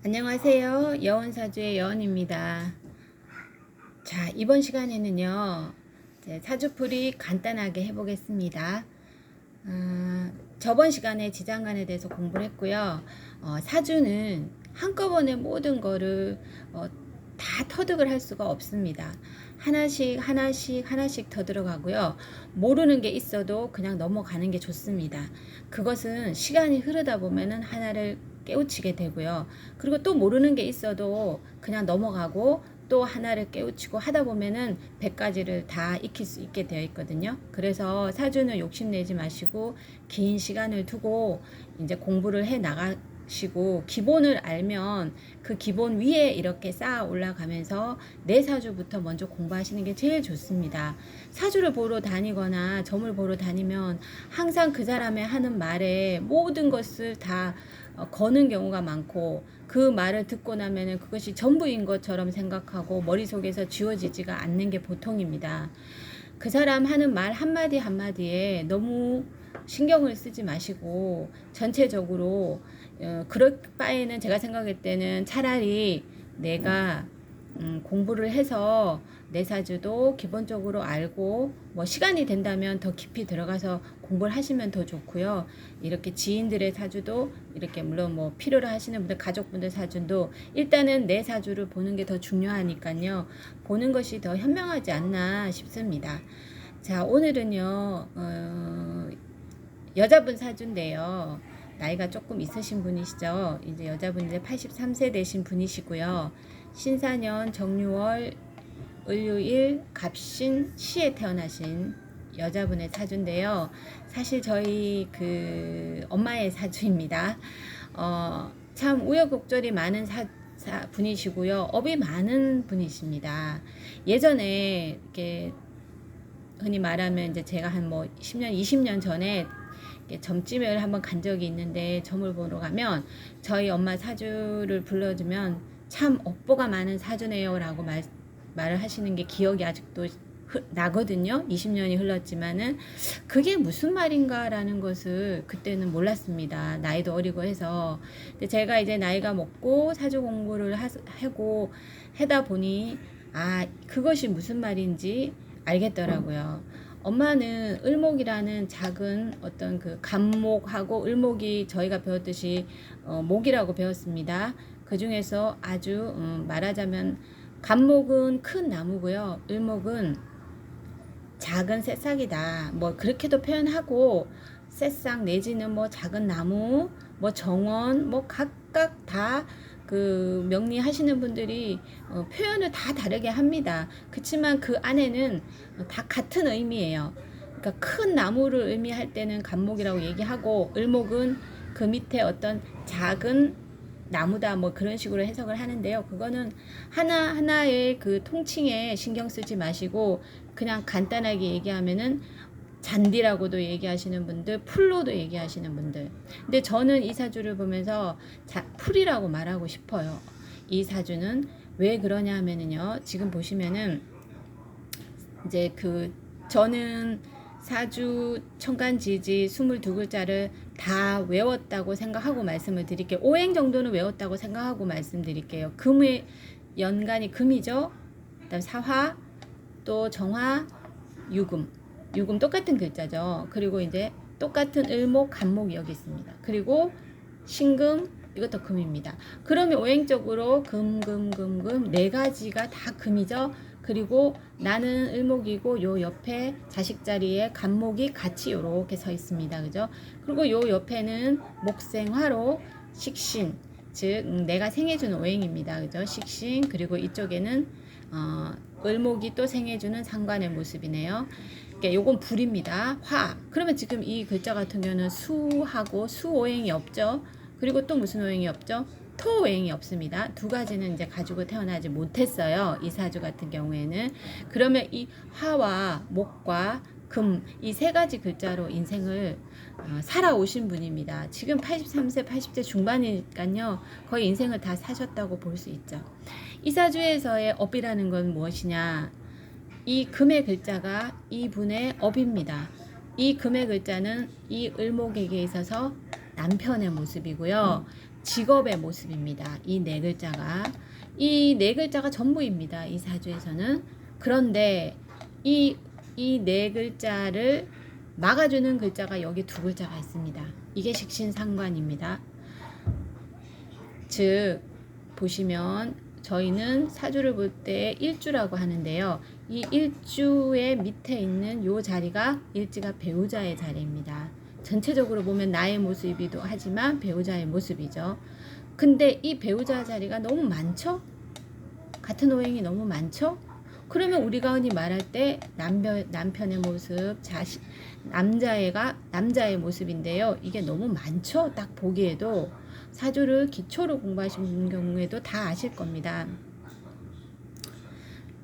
안녕하세요. 여원사주의 여원입니다. 자, 이번 시간에는요, 사주풀이 간단하게 해보겠습니다. 저번 시간에 지장간에 대해서 공부를 했고요. 사주는 한꺼번에 모든 거를 다 터득을 할 수가 없습니다. 하나씩 더 들어가고요. 모르는 게 있어도 그냥 넘어가는 게 좋습니다. 그것은 시간이 흐르다 보면은 하나를 깨우치게 되고요. 그리고 또 모르는 게 있어도 그냥 넘어가고 또 하나를 깨우치고 하다 보면은 100가지를 다 익힐 수 있게 되어 있거든요. 그래서 사주는 욕심내지 마시고 긴 시간을 두고 이제 공부를 해 나가시고 기본을 알면 그 기본 위에 이렇게 쌓아 올라가면서 내 사주부터 먼저 공부하시는 게 제일 좋습니다. 사주를 보러 다니거나 점을 보러 다니면 항상 그 사람의 하는 말에 모든 것을 다 거는 경우가 많고 그 말을 듣고 나면은 그것이 전부인 것처럼 생각하고 머릿속에서 지워지지가 않는 게 보통입니다. 그 사람 하는 말 한마디 한마디에 너무 신경을 쓰지 마시고 전체적으로 그럴 바에는 제가 생각할 때는 차라리 내가 공부를 해서 내 사주도 기본적으로 알고 뭐 시간이 된다면 더 깊이 들어가서 공부를 하시면 더 좋고요. 이렇게 지인들의 사주도 이렇게 물론 뭐 필요로 하시는 분들 가족분들 사주도 일단은 내 사주를 보는 게 더 중요하니까요. 보는 것이 더 현명하지 않나 싶습니다. 자, 오늘은요 여자분 사주인데요. 나이가 조금 있으신 분이시죠. 이제 여자분 이제 83세 되신 분이시고요. 신사년 정유월 을유일 갑신 시에 태어나신 여자분의 사주인데요. 사실 저희 그 엄마의 사주입니다. 참 우여곡절이 많은 분이시고요. 업이 많은 분이십니다. 예전에 이렇게 흔히 말하면 이제 제가 한 뭐 10년, 20년 전에 점집을 한번 간 적이 있는데 점을 보러 가면 저희 엄마 사주를 불러주면 참 업보가 많은 사주네요 라고 말을 하시는 게 기억이 아직도 나거든요. 20년이 흘렀지만은 그게 무슨 말인가라는 것을 그때는 몰랐습니다. 나이도 어리고 해서. 근데 제가 이제 나이가 먹고 사주 공부를 하고 하다 보니 그것이 무슨 말인지 알겠더라고요. 엄마는 을목이라는 작은 어떤 그 간목하고 을목이 저희가 배웠듯이 목이라고 배웠습니다. 그 중에서 아주 말하자면 간목은 큰 나무고요. 을목은 작은 새싹이다. 뭐 그렇게도 표현하고 새싹 내지는 뭐 작은 나무, 뭐 정원, 뭐 각각 다 그 명리하시는 분들이 표현을 다 다르게 합니다. 그렇지만 그 안에는 다 같은 의미예요. 그러니까 큰 나무를 의미할 때는 간목이라고 얘기하고 을목은 그 밑에 어떤 작은 나무다 뭐 그런 식으로 해석을 하는데요. 그거는 하나하나의 그 통칭에 신경 쓰지 마시고 그냥 간단하게 얘기하면은 잔디라고도 얘기하시는 분들, 풀로도 얘기하시는 분들. 근데 저는 이 사주를 보면서 풀이라고 말하고 싶어요. 이 사주는 왜 그러냐 하면은요. 지금 보시면은 이제 저는 사주 천간지지 22글자를 다 외웠다고 생각하고 말씀을 드릴게요. 오행 정도는 외웠다고 생각하고 말씀드릴게요. 금의 연간이 금이죠. 그다음 사화, 또 정화, 유금. 유금 똑같은 글자죠. 그리고 이제 똑같은 을목, 간목 여기 있습니다. 그리고 신금, 이것도 금입니다. 그러면 오행적으로 금 네 가지가 다 금이죠. 그리고 나는 을목이고 요 옆에 자식 자리에 간목이 같이 요렇게 서 있습니다. 그죠? 그리고 요 옆에는 목생화로 식신, 즉 내가 생해주는 오행입니다. 그죠? 식신. 그리고 이쪽에는 을목이 또 생해주는 상관의 모습이네요. 그러니까 요건 불입니다. 화. 그러면 지금 이 글자 같은 경우는 수하고 수오행이 없죠. 그리고 또 무슨 오행이 없죠? 토오행이 없습니다. 두 가지는 이제 가지고 태어나지 못했어요. 이 사주 같은 경우에는. 그러면 이 화와 목과 금, 이 세 가지 글자로 인생을 살아오신 분입니다. 지금 83세, 80세 중반이니까요. 거의 인생을 다 사셨다고 볼 수 있죠. 이 사주에서의 업이라는 건 무엇이냐? 이 금의 글자가 이 분의 업입니다. 이 금의 글자는 이 을목에게 있어서 남편의 모습이고요. 직업의 모습입니다. 이 네 글자가. 이 네 글자가 전부입니다. 이 사주에서는. 그런데 이 네 글자를 막아주는 글자가 여기 두 글자가 있습니다. 이게 식신상관입니다. 즉 보시면 저희는 사주를 볼 때 일주라고 하는데요. 이 일주의 밑에 있는 요 자리가 일지가 배우자의 자리입니다. 전체적으로 보면 나의 모습이기도 하지만 배우자의 모습이죠. 근데 이 배우자 자리가 너무 많죠? 같은 오행이 너무 많죠? 그러면 우리가 흔히 말할 때 남편의 모습, 남자의 모습인데요. 이게 너무 많죠? 딱 보기에도 사주를 기초로 공부하신 경우에도 다 아실 겁니다.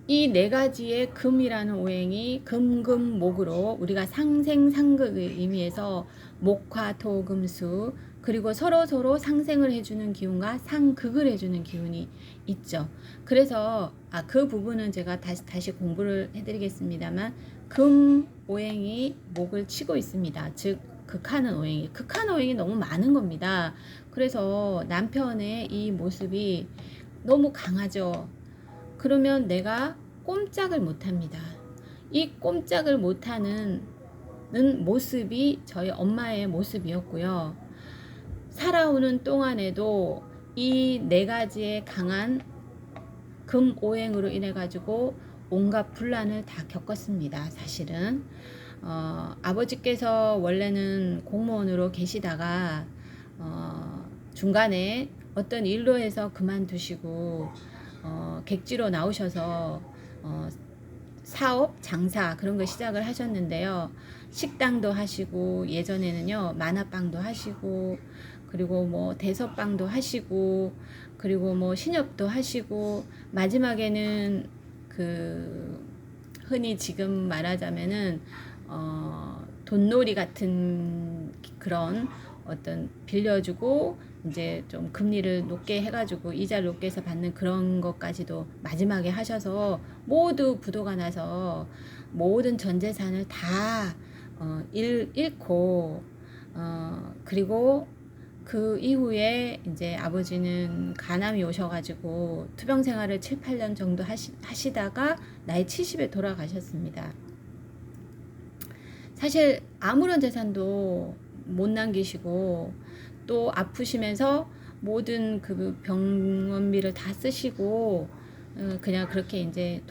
이 네 가지의 금이라는 오행이 금금목으로 우리가 상생상극을 의미해서 목화토금수 그리고 서로 상생을 해주는 기운과 상극을 해주는 기운이 있죠. 그래서 그 부분은 제가 다시 공부를 해드리겠습니다만 금 오행이 목을 치고 있습니다. 즉 극하는 오행이 너무 많은 겁니다. 그래서 남편의 이 모습이 너무 강하죠. 그러면 내가 꼼짝을 못합니다. 이 꼼짝을 못하는 모습이 저희 엄마의 모습이었고요. 살아오는 동안에도 이 네 가지의 강한 금오행으로 인해 가지고 온갖 분란을 다 겪었습니다. 사실은 아버지께서 원래는 공무원으로 계시다가 중간에 어떤 일로 해서 그만두시고 객지로 나오셔서 사업, 장사 그런 거 시작을 하셨는데요. 식당도 하시고 예전에는요 만화방도 하시고 그리고 뭐 대서방도 하시고 그리고 뭐 신협도 하시고 마지막에는 그 흔히 지금 말하자면은 돈놀이 같은 그런 어떤 빌려주고 이제 좀 금리를 높게 해가지고 이자를 높게 해서 받는 그런 것까지도 마지막에 하셔서 모두 부도가 나서 모든 전 재산을 다 잃고 그리고 그 이후에 이제 아버지는 간암이 오셔가지고 투병 생활을 7, 8년 정도 하시다가 나이 70에 돌아가셨습니다. 사실 아무런 재산도 못 남기시고 또 아프시면서 모든 그 병원비를 다 쓰시고 그냥 그렇게 이제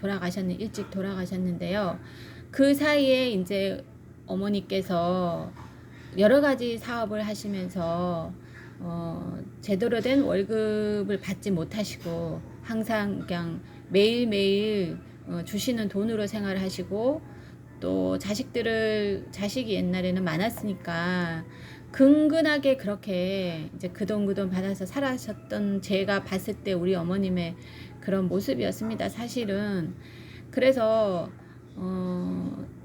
일찍 돌아가셨는데요. 그 사이에 이제 어머니께서 여러 가지 사업을 하시면서 제대로 된 월급을 받지 못하시고 항상 그냥 매일매일 주시는 돈으로 생활하시고 또 자식이 옛날에는 많았으니까 근근하게 그렇게 이제 그 돈 받아서 살아셨던 제가 봤을 때 우리 어머님의 그런 모습이었습니다. 사실은. 그래서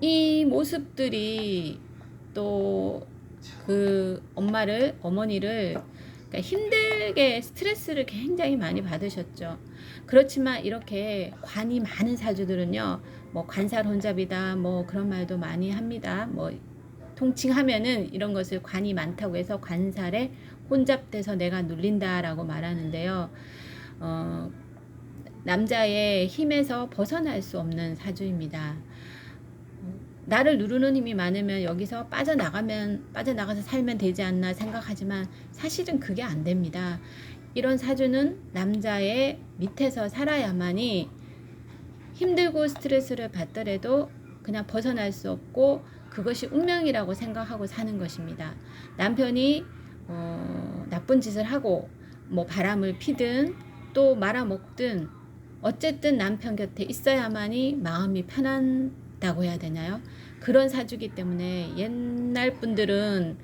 이 모습들이 또 그 어머니를 그러니까 힘들게 스트레스를 굉장히 많이 받으셨죠. 그렇지만 이렇게 관이 많은 사주들은요, 뭐 관살 혼잡이다, 뭐 그런 말도 많이 합니다. 뭐 통칭하면은 이런 것을 관이 많다고 해서 관살에 혼잡돼서 내가 눌린다라고 말하는데요. 남자의 힘에서 벗어날 수 없는 사주입니다. 나를 누르는 힘이 많으면 여기서 빠져나가서 살면 되지 않나 생각하지만 사실은 그게 안 됩니다. 이런 사주는 남자의 밑에서 살아야만이 힘들고 스트레스를 받더라도 그냥 벗어날 수 없고 그것이 운명이라고 생각하고 사는 것입니다. 남편이 나쁜 짓을 하고 뭐 바람을 피든 또 말아먹든 어쨌든 남편 곁에 있어야만이 마음이 편한다고 해야 되나요? 그런 사주기 때문에 옛날 분들은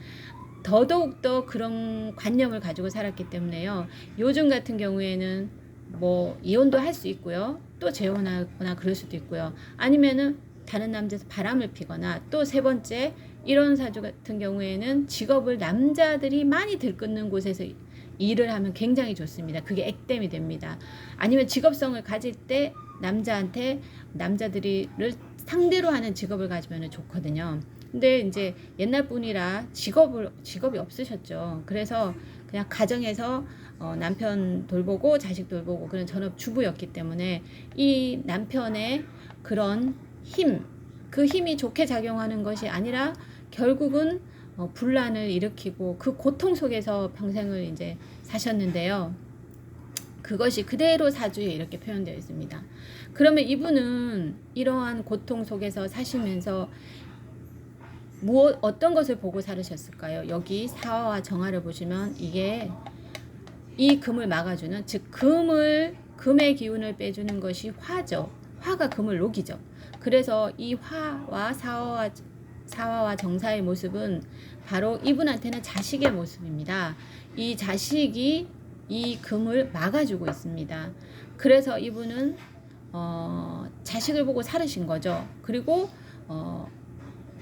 더더욱더 그런 관념을 가지고 살았기 때문에요. 요즘 같은 경우에는 뭐 이혼도 할 수 있고요. 또 재혼하거나 그럴 수도 있고요. 아니면은 다른 남자에서 바람을 피거나 또 세 번째 이런 사주 같은 경우에는 직업을 남자들이 많이 들끓는 곳에서 일을 하면 굉장히 좋습니다. 그게 액땜이 됩니다. 아니면 직업성을 가질 때 남자들이를 상대로 하는 직업을 가지면 좋거든요. 근데 이제 옛날 분이라 직업이 없으셨죠. 그래서 그냥 가정에서 남편 돌보고 자식 돌보고 그런 전업 주부였기 때문에 이 남편의 그런 그 힘이 좋게 작용하는 것이 아니라 결국은 분란을 일으키고 그 고통 속에서 평생을 이제 사셨는데요. 그것이 그대로 사주에 이렇게 표현되어 있습니다. 그러면 이분은 이러한 고통 속에서 사시면서 어떤 것을 보고 살으셨을까요? 여기 사화와 정화를 보시면 이게 이 금을 막아주는, 즉 금의 기운을 빼주는 것이 화죠. 화가 금을 녹이죠. 그래서 이 화와 사화와 정사의 모습은 바로 이분한테는 자식의 모습입니다. 이 자식이 이 금을 막아주고 있습니다. 그래서 이분은 자식을 보고 살으신 거죠. 그리고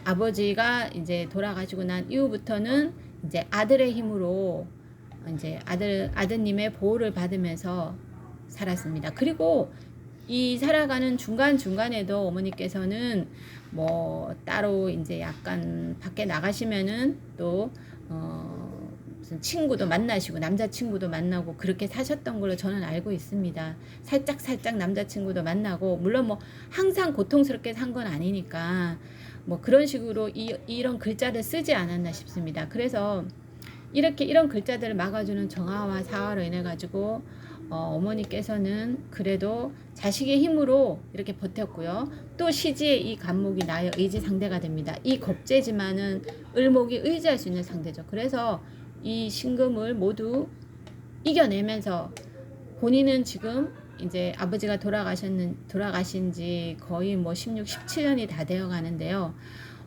아버지가 이제 돌아가시고 난 이후부터는 이제 아들의 힘으로 이제 아드님의 보호를 받으면서 살았습니다. 그리고 이 살아가는 중간중간에도 어머니께서는 뭐 따로 이제 약간 밖에 나가시면은 또 무슨 친구도 만나시고 남자친구도 만나고 그렇게 사셨던 걸로 저는 알고 있습니다. 살짝 남자친구도 만나고, 물론 뭐 항상 고통스럽게 산 건 아니니까 뭐 그런 식으로 이런 글자를 쓰지 않았나 싶습니다. 그래서 이런 글자들을 막아주는 정화와 사화로 인해 가지고 어머니께서는 그래도 자식의 힘으로 이렇게 버텼고요. 또 시지의 이 간목이 나의 의지 상대가 됩니다. 이 겁재지만은 을목이 의지할 수 있는 상대죠. 그래서 이 신금을 모두 이겨내면서 본인은 지금 이제 아버지가 돌아가신 지 거의 뭐 16, 17년이 다 되어 가는데요.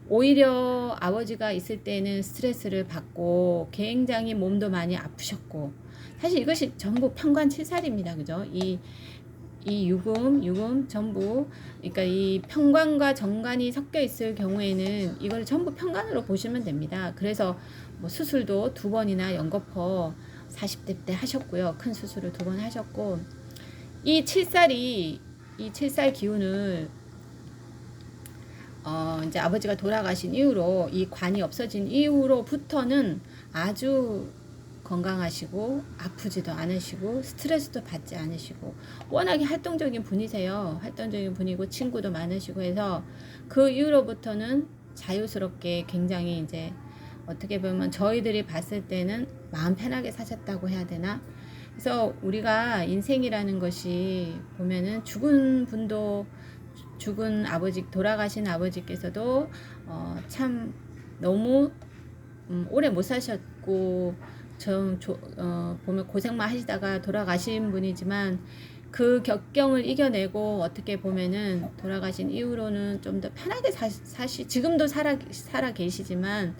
오히려 아버지가 있을 때는 스트레스를 받고 굉장히 몸도 많이 아프셨고, 사실 이것이 전부 편관칠살입니다. 그죠? 이 유금 전부, 그러니까 이 편관과 정관이 섞여 있을 경우에는 이걸 전부 편관으로 보시면 됩니다. 그래서 뭐 수술도 2번이나 연거퍼 40대 때 하셨고요. 큰 수술을 2번 하셨고, 이 7살 기운을 이제 아버지가 돌아가신 이후로, 이 관이 없어진 이후로부터는 아주 건강하시고 아프지도 않으시고 스트레스도 받지 않으시고 워낙에 활동적인 분이세요. 활동적인 분이고 친구도 많으시고 해서 그 이후로부터는 자유스럽게 굉장히 이제 어떻게 보면 저희들이 봤을 때는 마음 편하게 사셨다고 해야 되나? 그래서 우리가 인생이라는 것이 보면은 돌아가신 아버지께서도 참 너무 오래 못 사셨고 보면 고생만 하시다가 돌아가신 분이지만 그 격경을 이겨내고 어떻게 보면은 돌아가신 이후로는 좀 더 편하게 지금도 살아 계시지만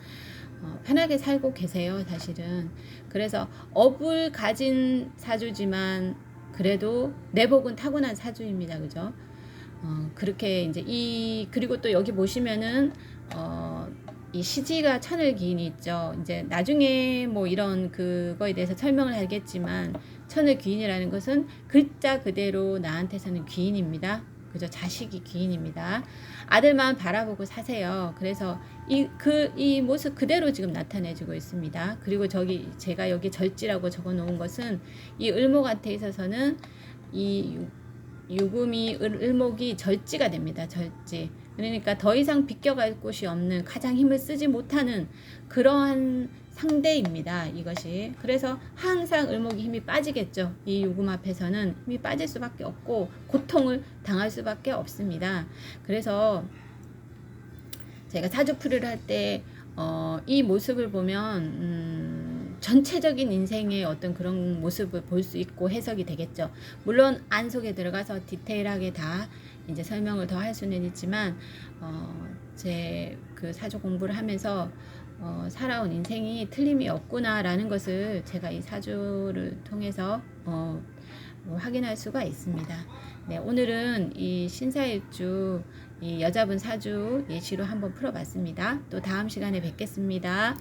편하게 살고 계세요, 사실은. 그래서 업을 가진 사주지만 그래도 내복은 타고난 사주입니다, 그죠? 그렇게 이제 그리고 또 여기 보시면은 이 시지가 천을기인이 있죠. 이제 나중에 뭐 이런 그거에 대해서 설명을 하겠지만 천을귀인이라는 것은 글자 그대로 나한테서는 귀인입니다. 그죠? 자식이 귀인입니다. 아들만 바라보고 사세요. 그래서 이 모습 그대로 지금 나타내주고 있습니다. 그리고 제가 여기 절지라고 적어 놓은 것은 이 을목한테 있어서는 이 유금이 을목이 절지가 됩니다. 절지. 그러니까 더 이상 비껴갈 곳이 없는, 가장 힘을 쓰지 못하는 그러한 상대입니다. 이것이. 그래서 항상 을목이 힘이 빠지겠죠. 이 유금 앞에서는 힘이 빠질 수밖에 없고 고통을 당할 수밖에 없습니다. 그래서 제가 사주풀이를 할 때 이 모습을 보면 전체적인 인생의 어떤 그런 모습을 볼 수 있고 해석이 되겠죠. 물론 안 속에 들어가서 디테일하게 다 이제 설명을 더 할 수는 있지만 제 그 사주 공부를 하면서 살아온 인생이 틀림이 없구나라는 것을 제가 이 사주를 통해서 확인할 수가 있습니다. 네, 오늘은 이 신사일주 이 여자분 사주 예시로 한번 풀어봤습니다. 또 다음 시간에 뵙겠습니다.